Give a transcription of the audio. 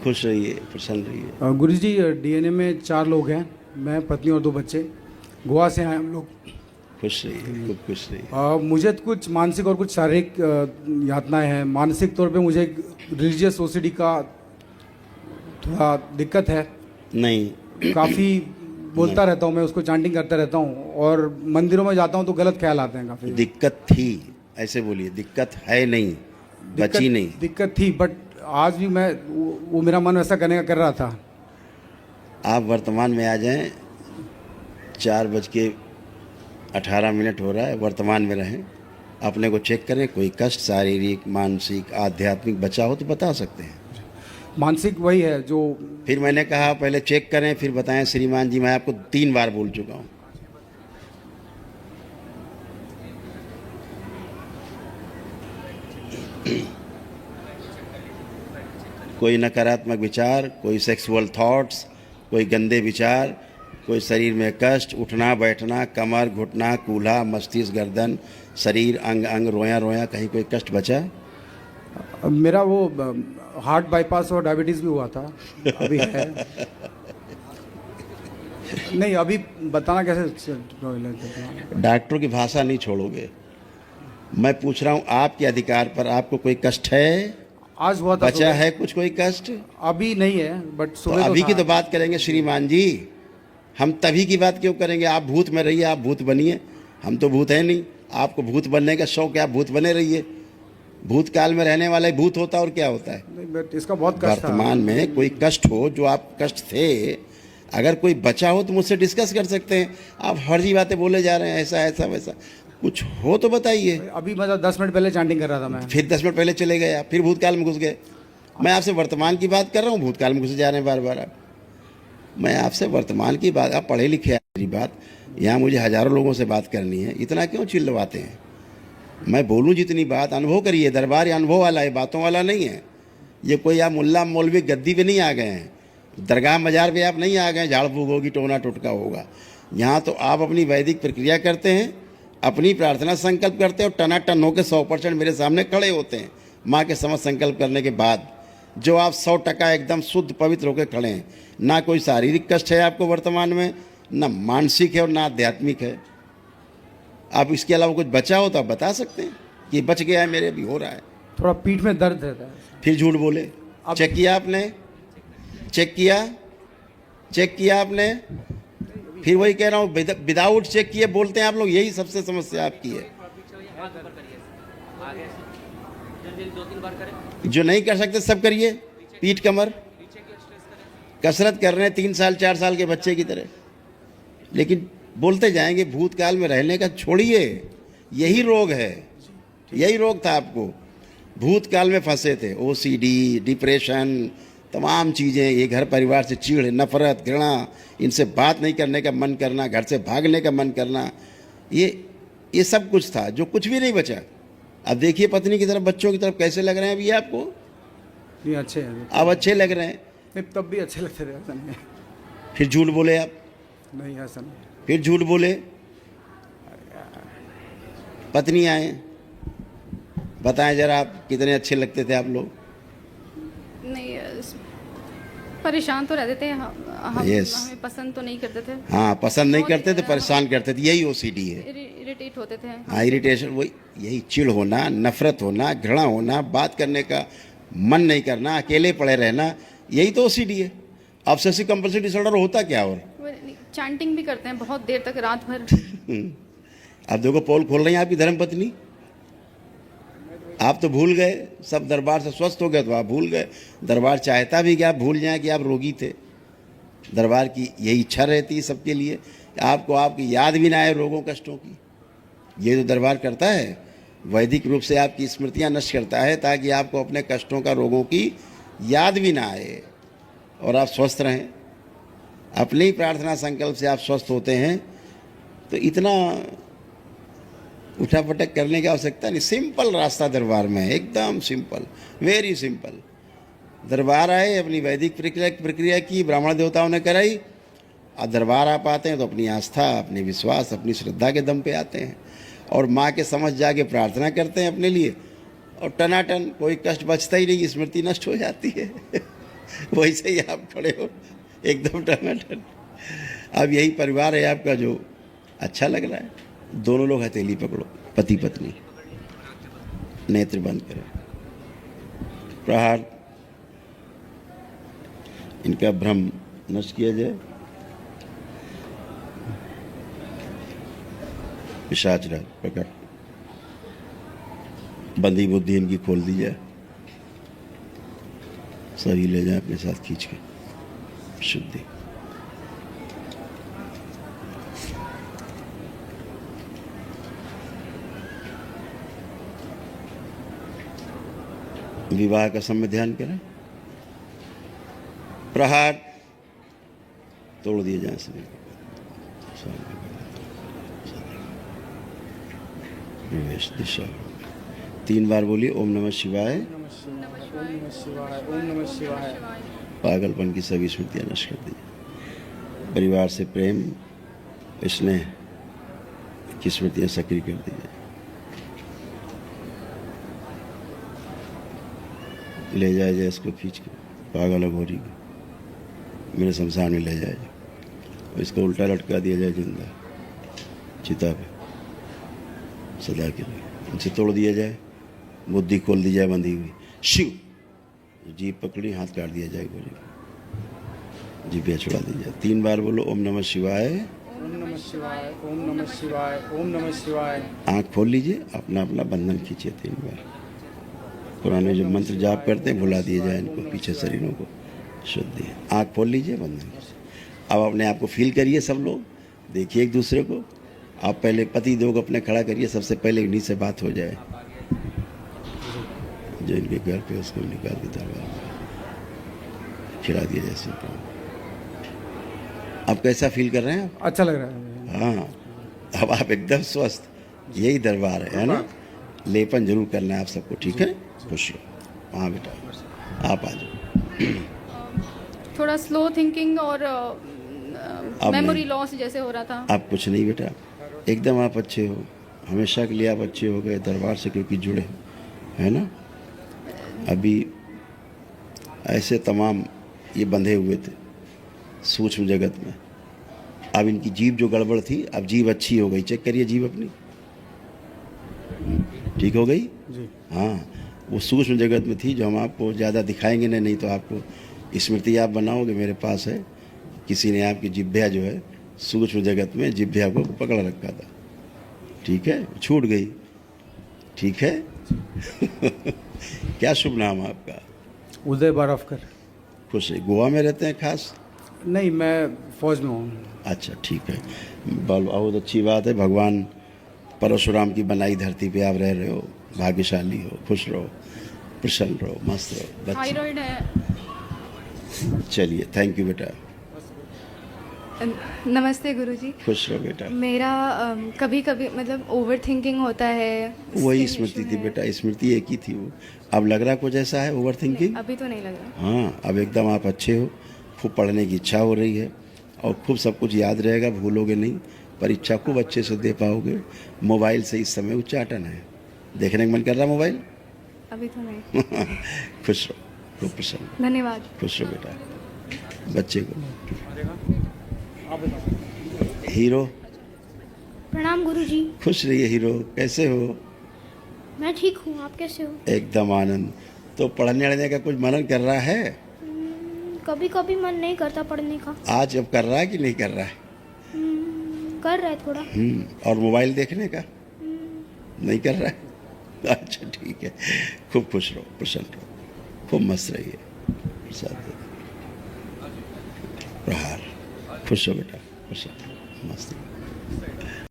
खुश रहिए, प्रसन्न रहिए। गुरुजी जी, डीएनए में 4 लोग हैं, मैं, पत्नी और 2 बच्चे। गोवा से आए हम लोग। खुश रहिए, खूब खुश रहिए। मुझे तो कुछ मानसिक और कुछ शारीरिक यातनाएं हैं। मानसिक तौर पे मुझे रिलीजियस ओसीडी का थोड़ा दिक्कत है। नहीं काफ़ी बोलता रहता हूँ मैं, उसको चांटिंग करता रहता हूँ, और मंदिरों में जाता हूँ तो गलत ख्याल आते हैं काफ़ी। दिक्कत थी, ऐसे बोलिए, दिक्कत है नहीं, बची नहीं। दिक्कत थी, बट आज भी मैं वो मेरा मन वैसा करने का कर रहा था। आप वर्तमान में आ जाएं, 4:18 हो रहा है, वर्तमान में रहें, अपने को चेक करें, कोई कष्ट शारीरिक मानसिक आध्यात्मिक बचा हो तो बता सकते हैं। मानसिक वही है जो। फिर मैंने कहा पहले चेक करें फिर बताएं। श्रीमान जी, मैं आपको 3 बार बोल चुका हूँ। कोई नकारात्मक विचार, कोई सेक्सुअल थॉट्स, कोई गंदे विचार, कोई शरीर में कष्ट, उठना बैठना, कमर घुटना कूल्हा मस्तिष्क गर्दन शरीर अंग अंग रोया रोया, कहीं कोई कष्ट बचा? मेरा वो हार्ट बाईपास और डायबिटीज़ भी हुआ था, अभी है। नहीं, अभी बताना कैसे। डॉक्टरों की भाषा नहीं छोड़ोगे। मैं पूछ रहा हूँ आपके अधिकार पर, आपको कोई कष्ट है? आज हुआ था, बचा है कुछ कोई कष्ट? अभी नहीं है, बट तो सुबह अभी था। की तो बात करेंगे श्रीमान जी, हम तभी की बात क्यों करेंगे? आप भूत में रहिए, आप भूत बनिए, हम तो भूत है नहीं। आपको भूत बनने का शौक है, आप भूत बने रहिए। भूतकाल में रहने वाला भूत होता और क्या होता है? नहीं, बट इसका बहुत कष्ट था। वर्तमान में कोई कष्ट हो, जो आप कष्ट थे, अगर कोई बचा हो तो मुझसे डिस्कस कर सकते हैं। आप फर्जी बातें बोले जा रहे हैं, ऐसा ऐसा वैसा। कुछ हो तो बताइए। अभी मतलब 10 मिनट पहले चांटिंग कर रहा था मैं। फिर 10 मिनट पहले चले गए आप, फिर भूतकाल में घुस गए। मैं आपसे वर्तमान की बात कर रहा हूँ, भूतकाल में घुसे जा रहे हैं बार बार आप। मैं आपसे वर्तमान की बात, आप पढ़े लिखे हैं, मेरी बात यहाँ मुझे हज़ारों लोगों से बात करनी है, इतना क्यों चिल्लवाते हैं? मैं बोलूँ जितनी बात, अनुभव करिए। दरबार ये अनुभव वाला है, बातों वाला नहीं है। ये कोई आप मुल्ला मौलवी गद्दी पे नहीं आ गए हैं, दरगाह मजार पे आप नहीं आ गए, झाड़ फूक होगी टोना टुटका होगा। यहाँ तो आप अपनी वैदिक प्रक्रिया करते हैं, अपनी प्रार्थना संकल्प करते हैं, और टनाटन होकर 100% मेरे सामने खड़े होते हैं। माँ के समझ संकल्प करने के बाद जो आप 100% एकदम शुद्ध पवित्र होकर खड़े हैं। ना कोई शारीरिक कष्ट है आपको वर्तमान में, ना मानसिक है और ना आध्यात्मिक है। आप इसके अलावा कुछ बचा हो तो आप बता सकते हैं कि बच गया है, मेरे भी हो रहा है। थोड़ा पीठ में दर्द रहता है। फिर झूठ बोले। चेक किया आपने? चेक किया आपने? फिर वही कह रहा हूँ, विदाउट चेक किए बोलते हैं आप लोग, यही सबसे समस्या आपकी है। जो नहीं कर सकते सब करिए, पीठ कमर कसरत कर रहे हैं 3 साल 4 साल के बच्चे की तरह, लेकिन बोलते जाएंगे। भूतकाल में रहने का छोड़िए, यही रोग है, यही रोग था आपको। भूतकाल में फंसे थे, ओसीडी, डिप्रेशन, तमाम चीज़ें, ये घर परिवार से चिढ़, नफरत, घृणा, इनसे बात नहीं करने का मन करना, घर से भागने का मन करना, ये सब कुछ था, जो कुछ भी नहीं बचा। अब देखिए पत्नी की तरफ, बच्चों की तरफ कैसे लग रहे हैं अभी आपको? नहीं, अच्छे हैं अब अच्छे लग रहे हैं। नहीं, तब भी अच्छे लगते रहे, ऐसा नहीं है। फिर झूठ बोले आप, नहीं ऐसा नहीं। फिर झूठ बोले। पत्नी आए, बताएं जरा आप कितने अच्छे लगते थे आप लोग? नहीं, परेशान तो रहते थे हम। Yes. हमें पसंद तो नहीं करते थे। हाँ, पसंद नहीं करते थे, परेशान करते थे, यही ओसीडी है। इरिटेट होते थे। हाँ, इरिटेशन, वही यही चिढ़ होना, नफरत होना, घृणा होना, बात करने का मन नहीं करना, अकेले पड़े रहना, यही तो ओसीडी है। ऑब्सेसिव कंपल्सिव डिसऑर्डर होता क्या? और चैंटिंग भी करते हैं बहुत देर तक, रात भर। अब देखो पोल खोल रही हैं आपकी धर्मपत्नी। आप तो भूल गए, सब दरबार से स्वस्थ हो गए तो आप भूल गए। दरबार चाहता भी कि आप भूल जाएं कि आप रोगी थे। दरबार की यही इच्छा रहती है सबके लिए, आपको आपकी याद भी ना आए रोगों कष्टों की। ये जो दरबार करता है, वैदिक रूप से आपकी स्मृतियां नष्ट करता है, ताकि आपको अपने कष्टों का, रोगों की याद भी ना आए और आप स्वस्थ रहें। अपनी ही प्रार्थना संकल्प से आप स्वस्थ होते हैं, तो इतना उठा पटक करने की आवश्यकता नहीं। सिंपल रास्ता दरबार में है, एकदम सिंपल, वेरी सिंपल। दरबार आए, अपनी वैदिक प्रक्रिया की, ब्राह्मण देवताओं ने कराई, और दरबार आप आते हैं तो अपनी आस्था, अपनी विश्वास, अपनी श्रद्धा के दम पे आते हैं, और माँ के समझ जाके प्रार्थना करते हैं अपने लिए, और टनाटन कोई कष्ट बचता ही नहीं, स्मृति नष्ट हो जाती है। वैसे ही आप खड़े हो एकदम टनाटन। अब यही परिवार है आपका जो अच्छा लग रहा है। दोनों लोग हथेली पकड़ो, पति पत्नी, नेत्र बंद करो, प्रहार। इनका भ्रम नष्ट किया जाए। पिशाच राज प्रकट, बंदी बुद्धि इनकी खोल दी जाए। सभी ले जाए अपने साथ खींच के, शुद्धि। विवाह का समय ध्यान करें। प्रहार तोड़ दिए जाए सभी। प्रवेश दिशा 3 बार बोलिए ओम नमः शिवाय। ओम नमः शिवाय। पागलपन की सभी स्मृतियां नष्ट कर दीजिए। परिवार से प्रेम, स्नेह की स्मृतियां सक्रिय कर दीजिए। ले जाया जाए इसको खींच के, पागल घोरी को मेरे शमशान में ले जाया जाए। इसको उल्टा लटका दिया जाए जिंदा चिता पे सदा के लिए। इनसे तोड़ दिया जाए, बुद्धि खोल दी जाए बंधी हुई। शिव जीभ पकड़ी, हाथ काट दिया जाए गोली को, जीभ छुड़ा दी जाए। 3 बार बोलो ओम नमः शिवाय। ओम नमः शिवाय। ओम नमः शिवाय। ओम नमः शिवाय। आँख खोल लीजिए, अपना अपना बंधन खींचिए 3 बार। पुराने जो मंत्र जाप करते हैं भुला दिए जाए इनको, पीछे शरीरों को शुद्धि। आँख खोल लीजिए, बंधन। अब अपने आप को फील करिए, सब लोग देखिए एक दूसरे को। आप पहले पति देव को अपने खड़ा करिए, सबसे पहले इन्हीं से बात हो जाए। जो इनके घर पे उसको निकाल के दरबार में खिला दिया जैसे। अब कैसा फील कर रहे हैं आप? अच्छा लग रहा है। हाँ, अब आप एकदम स्वस्थ। यही दरबार है ना? लेपन जरूर करना है आप सबको, ठीक है? खुश रहो। हाँ बेटा, आप आ जाओ। थोड़ा स्लो थिंकिंग और मेमोरी नहीं। लॉस जैसे हो रहा था। आप कुछ नहीं बेटा, एकदम आप अच्छे हो। हमेशा के लिए आप अच्छे हो गए दरबार से, क्योंकि जुड़े हो, है ना? अभी ऐसे तमाम ये बंधे हुए थे सूक्ष्म जगत में। अब इनकी जीभ जो गड़बड़ थी, अब जीभ अच्छी हो गई। चेक करिए जीभ अपनी, ठीक हो गई जी। हाँ, वो सूक्ष्म जगत में थी जो हम आपको ज़्यादा दिखाएंगे नहीं तो आपको स्मृति आप बनाओगे। मेरे पास है, किसी ने आपकी जिभ्या जो है सूक्ष्म जगत में जिभ्या को पकड़ रखा था, ठीक है? छूट गई, ठीक है? क्या शुभ नाम आपका? उदय बारावकर। खुश है। गोवा में रहते हैं खास? नहीं, मैं फौज में हूँ। अच्छा ठीक है, बहुत अच्छी बात है। भगवान परशुराम की बनाई धरती पे आप रह रहे हो, भाग्यशाली हो। खुश रहो, प्रसन्न रहो, मस्त रहो। बच्चे थायराइड है। चलिए, थैंक यू बेटा। नमस्ते गुरुजी। खुश रहो बेटा। मेरा कभी कभी मतलब ओवर थिंकिंग होता है। वही skin स्मृति issue थी है। बेटा, स्मृति एक ही थी वो। अब लग रहा कुछ ऐसा है ओवर थिंकिंग? अभी तो नहीं लग रहा। हाँ, अब एकदम आप अच्छे हो। खूब पढ़ने की इच्छा हो रही है और खूब सब कुछ याद रहेगा, भूलोगे नहीं। परीक्षा खूब अच्छे से दे पाओगे। मोबाइल से इस समय उच्चाटन है, देखने का मन कर रहा मोबाइल? अभी तो नहीं। खुश रहो, खूब प्रसन्न। धन्यवाद। खुश रहो बेटा। बच्चे को आप बताओ। हीरो, प्रणाम गुरुजी। खुश रहिए हीरो। कैसे हो? मैं ठीक हूँ, आप कैसे हो? एकदम आनंद। तो पढ़ने वढ़ने का कुछ मनन कर रहा है? कभी कभी मन नहीं करता पढ़ने का। आज अब कर रहा है कि नहीं कर रहा है? कर रहा है थोड़ा। और मोबाइल देखने का नहीं कर रहा है? अच्छा ठीक है। खूब खुश रहो, प्रसन्न रहो, खूब मस्त रहिए। प्रसाद दे दो। प्रहार। खुश हो बेटा, प्रसन्न, मस्त।